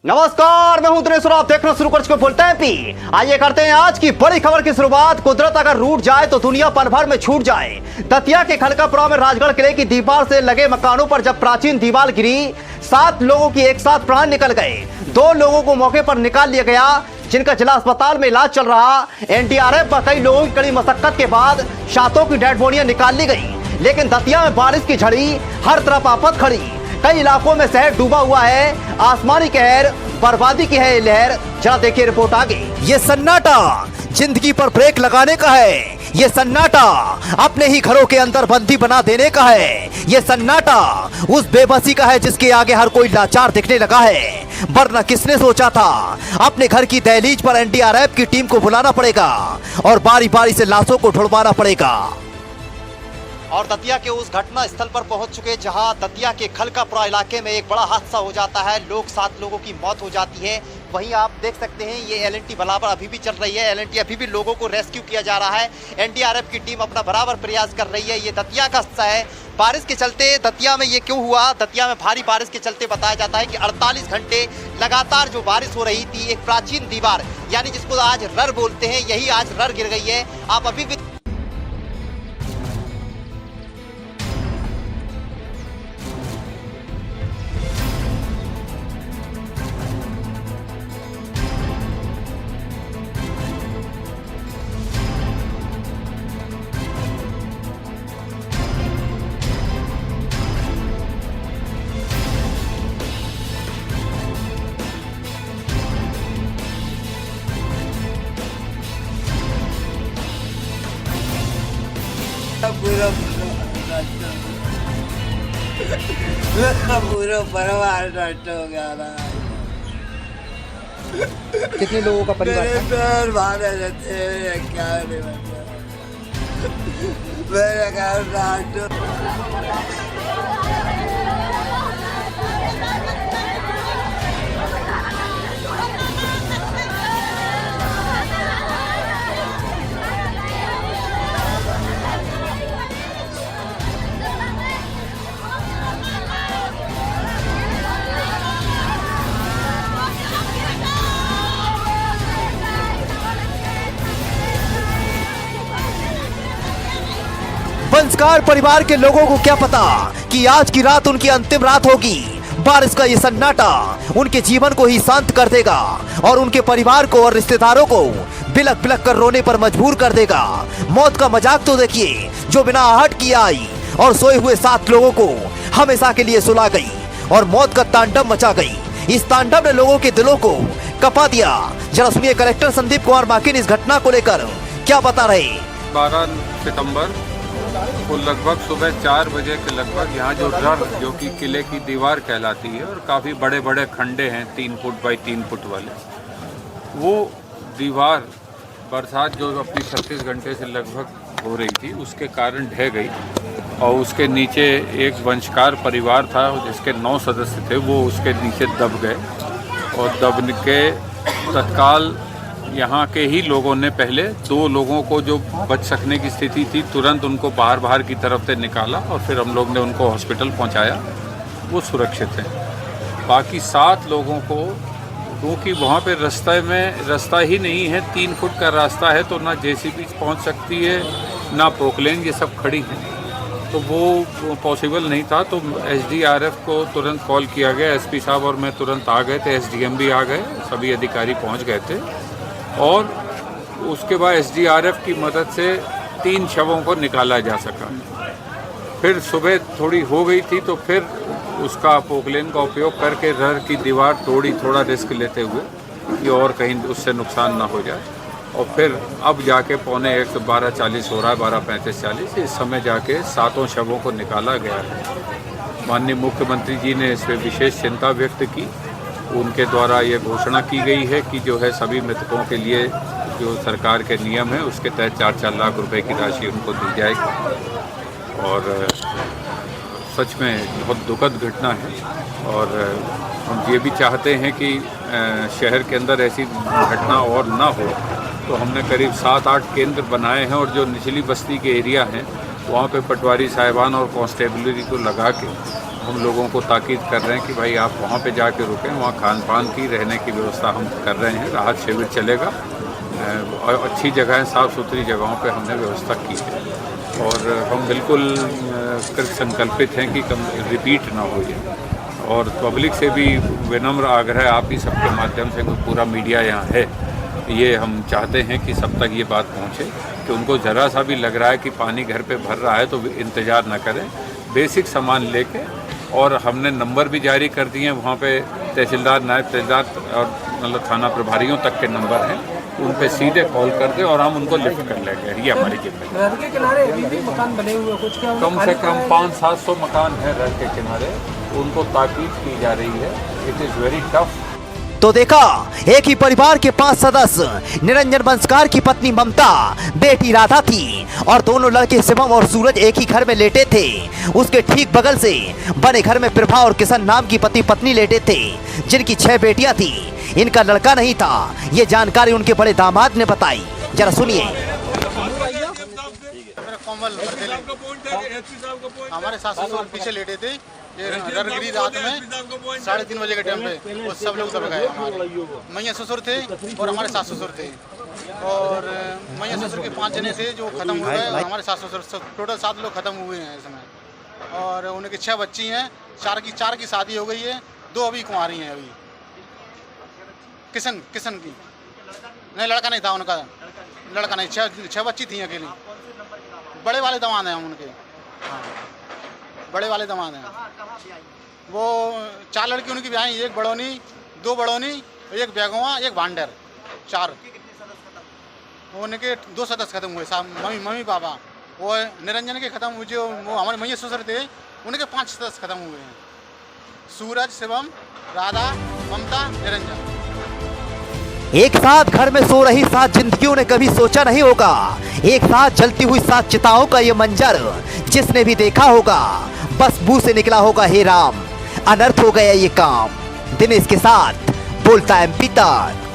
नमस्कार, मैं हूं दिनेश और आप देखना शुरू कर चुके बोलते हैं पी। आइए करते हैं आज की बड़ी खबर की शुरुआत। कुदरत अगर रूठ जाए तो दुनिया पल भर में छूट जाए। दतिया के खलकापुरा में राजगढ़ किले की दीवार से लगे मकानों पर जब प्राचीन दीवार गिरी, 7 लोगों की एक साथ प्राण निकल गए। 2 लोगों को मौके पर निकाल लिया गया, जिनका जिला अस्पताल में इलाज चल रहा। एनडीआरएफ व कई लोगों की कड़ी मशक्कत के बाद 7 की डेड बॉडियां निकाल ली गई। लेकिन दतिया में बारिश की झड़ी, हर तरफ आफत खड़ी। कई इलाकों में शहर डूबा हुआ है। आसमानी कहर, बर्बादी की है ये लहर। जरा देखिए रिपोर्ट आगे। ये सन्नाटा जिंदगी पर ब्रेक लगाने का है। ये सन्नाटा अपने ही घरों के अंदर बंदी बना देने का है। ये सन्नाटा उस बेबसी का है जिसके आगे हर कोई लाचार दिखने लगा है। वरना किसने सोचा था अपने घर की दहलीज पर एनडीआरएफ की टीम को बुलाना पड़ेगा और बारी बारी से लाशों को ढुलवाना पड़ेगा। और दतिया के उस घटना स्थल पर पहुंच चुके जहां दतिया के खलकापुरा इलाके में एक बड़ा हादसा हो जाता है। 7 लोगों की मौत हो जाती है। वहीं आप देख सकते हैं ये एलएनटी बराबर अभी भी चल रही है। एलएनटी अभी भी लोगों को रेस्क्यू किया जा रहा है। एनडीआरएफ की टीम अपना बराबर प्रयास कर रही है। ये दतिया का हिस्सा है। बारिश के चलते दतिया में ये क्यों हुआ? दतिया में भारी बारिश के चलते बताया जाता है कि 48 घंटे लगातार जो बारिश हो रही थी, एक प्राचीन दीवार यानी जिसको आज रर बोलते हैं, यही आज रर गिर गई है। आप अभी भी पूरा परिवार नष्ट हो गया ना। कितने लोगों का परिवार था? मेरे भाड़े रहते हैं, क्या नहीं बचा मेरे घर नष्ट। वंशकार परिवार के लोगों को क्या पता कि आज की रात उनकी अंतिम रात होगी। बारिश का ये सन्नाटा उनके जीवन को ही शांत कर देगा और उनके परिवार को और रिश्तेदारों को बिलक बिलक कर रोने पर मजबूर कर देगा। मौत का मजाक तो देखिए, जो बिना आहट किए आई और सोए हुए 7 लोगों को हमेशा के लिए सुला गई और मौत का तांडव मचा गई। इस तांडव ने लोगों के दिलों को कपा दिया। जरा सुनिए कलेक्टर संदीप कुमार माकिन इस घटना को लेकर क्या बता रहे। 12 सितंबर को लगभग सुबह 4 बजे के लगभग यहाँ जो रर जो कि किले की दीवार कहलाती है और काफ़ी बड़े बड़े खंडे हैं 3 फुट बाई 3 फुट वाले, वो दीवार बरसात जो अपनी 36 घंटे से लगभग हो रही थी उसके कारण ढह गई और उसके नीचे एक वंशकार परिवार था जिसके 9 सदस्य थे, वो उसके नीचे दब गए और दबने के तत्काल यहाँ के ही लोगों ने पहले 2 लोगों को जो बच सकने की स्थिति थी तुरंत उनको बाहर की तरफ से निकाला और फिर हम लोग ने उनको हॉस्पिटल पहुँचाया, वो सुरक्षित हैं। बाकी 7 लोगों को, क्योंकि वहाँ पे रास्ता ही नहीं है, 3 फुट का रास्ता है तो ना जेसीबी पहुँच सकती है ना पोकलेन, ये सब खड़ी हैं, तो वो पॉसिबल नहीं था। तो एसडीआरएफ को तुरंत कॉल किया गया, एसपी साहब और मैं तुरंत आ गए थे, एसडीएम भी आ गए, सभी अधिकारी पहुँच गए थे और उसके बाद एसडीआरएफ की मदद से 3 शवों को निकाला जा सका। फिर सुबह थोड़ी हो गई थी तो फिर उसका पोकलेन का उपयोग करके रर की दीवार तोड़ी, थोड़ा रिस्क लेते हुए कि और कहीं उससे नुकसान ना हो जाए। और फिर अब जाके 12:40 हो रहा है, 12:35-40 इस समय जाके 7 शवों को निकाला गया है। माननीय मुख्यमंत्री जी ने इस पर विशेष चिंता व्यक्त की। उनके द्वारा ये घोषणा की गई है कि जो है सभी मृतकों के लिए जो सरकार के नियम है उसके तहत 4-4 लाख रुपए की राशि उनको दी जाएगी। और सच में बहुत दुखद घटना है और हम ये भी चाहते हैं कि शहर के अंदर ऐसी घटना और ना हो, तो हमने करीब 7-8 केंद्र बनाए हैं और जो निचली बस्ती के एरिया हैं वहाँ पे पटवारी साहिबान और कांस्टेबलरी को लगा के हम लोगों को ताकीद कर रहे हैं कि भाई आप वहाँ पे जाके रुकें, वहाँ खान पान की रहने की व्यवस्था हम कर रहे हैं, राहत शिविर चलेगा और अच्छी जगह, साफ़ सुथरी जगहों पे हमने व्यवस्था की है और हम बिल्कुल कृत संकल्पित हैं कि कम रिपीट ना हो ये। और पब्लिक से भी विनम्र आग्रह आप ही सबके माध्यम से, पूरा मीडिया यहाँ है, ये हम चाहते हैं कि सब तक ये बात पहुँचे कि उनको ज़रा सा भी लग रहा है कि पानी घर पे भर रहा है तो इंतज़ार ना करें, बेसिक सामान लेके। और हमने नंबर भी जारी कर दिए हैं वहाँ पे, तहसीलदार, नायब तहसीलदार और मतलब थाना प्रभारियों तक के नंबर हैं, उन पे सीधे कॉल कर दे और हम उनको लिफ्ट कर लेंगे। ये हमारी जिम्मेदारी। नहर के किनारे अभी भी मकान बने हुए हैं कुछ, क्या कम से कम 500-700 मकान हैं नहर के किनारे, उनको ताकीद की जा रही है। It is very tough. तो देखा, एक ही परिवार के 5 सदस्य, निरंजन बंसकार की पत्नी ममता, बेटी राधा थी और दोनों लड़के शिवम और सूरज एक ही घर में लेटे थे। उसके ठीक बगल से बने घर में प्रभा और किशन नाम की पति पत्नी लेटे थे, जिनकी 6 बेटियां थी। इनका लड़का नहीं था, ये जानकारी उनके बड़े दामाद ने बताई। जरा सुनिए। हमारे सास ससुर पीछे लेटे थे, ये गिरी रात में 3:30 बजे के टाइम पे वो सब लोग दब गए। हमारे मैया ससुर थे और हमारे सास ससुर थे, और मैया ससुर के 5 जने थे जो खत्म हुए हैं, हमारे सास ससुर टोटल 7 लोग खत्म हुए हैं इसमें। और उनकी 6 बच्ची हैं, 4 की शादी हो गई है, 2 अभी कुंवारी हैं। अभी किशन की नहीं, लड़का नहीं था उनका, लड़का नहीं, 6 बच्ची थी अकेली। बड़े वाले दामाद हैं हम उनके, हाँ बड़े वाले दामाद हैं वो। 4 लड़की उनकी ब्याह, 1 बड़ौनी, 2 बड़ौनी, 1 बैगवा, 1 भांडर, 4। उनके 2 सदस्य खत्म हुए, मम्मी पापा। वो निरंजन के खत्म हुए, जो वो हमारे मैया ससुर थे, उनके 5 सदस्य खत्म हुए हैं। सूरज, शिवम, राधा, ममता, निरंजन। एक साथ घर में सो रही 7 जिंदगियों ने कभी सोचा नहीं होगा, एक साथ जलती हुई 7 चिताओं का ये मंजर जिसने भी देखा होगा, बस मुंह से निकला होगा, हे राम, अनर्थ हो गया ये काम। दिनेश के साथ बोलता एमपी तक।